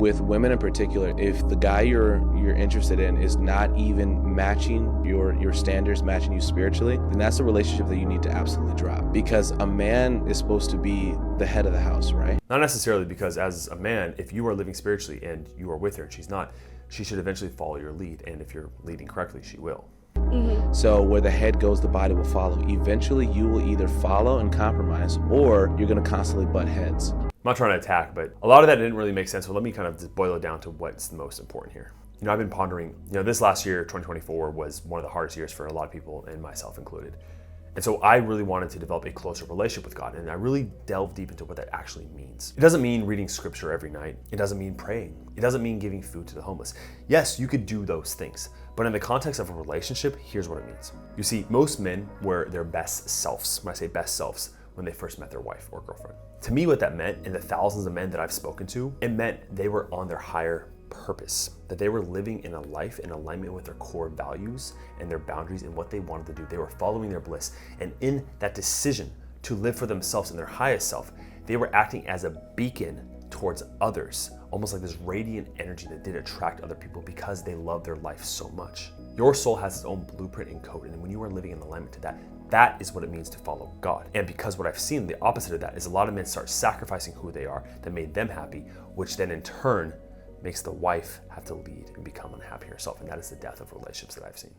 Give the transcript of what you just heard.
with women in particular, if the guy you're interested in is not even matching your standards, matching you spiritually, then that's a relationship that you need to absolutely drop. Because a man is supposed to be the head of the house, right? Not necessarily, because as a man, if you are living spiritually and you are with her and she's not, she should eventually follow your lead. And if you're leading correctly, she will. So where the head goes, the body will follow. Eventually, you will either follow and compromise, or you're going to constantly butt heads. I'm not trying to attack, but a lot of that didn't really make sense. So let me kind of just boil it down to what's the most important here. I've been pondering, this last year, 2024, was one of the hardest years for a lot of people, and myself included. And so I really wanted to develop a closer relationship with God, and I really delved deep into what that actually means. It doesn't mean reading scripture every night. It doesn't mean praying. It doesn't mean giving food to the homeless. Yes, you could do those things, but in the context of a relationship, here's what it means. You see, most men were their best selves. When I say best selves, when they first met their wife or girlfriend. To me, what that meant, in the thousands of men that I've spoken to, it meant they were on their higher purpose, that they were living in a life in alignment with their core values and their boundaries and what they wanted to do. They were following their bliss. And in that decision to live for themselves and their highest self, they were acting as a beacon towards others, almost like this radiant energy that did attract other people because they love their life so much. Your soul has its own blueprint and code, and when you are living in alignment to that, that is what it means to follow God. And because what I've seen, the opposite of that, is a lot of men start sacrificing who they are that made them happy, which then in turn makes the wife have to lead and become unhappy herself. And that is the death of relationships that I've seen.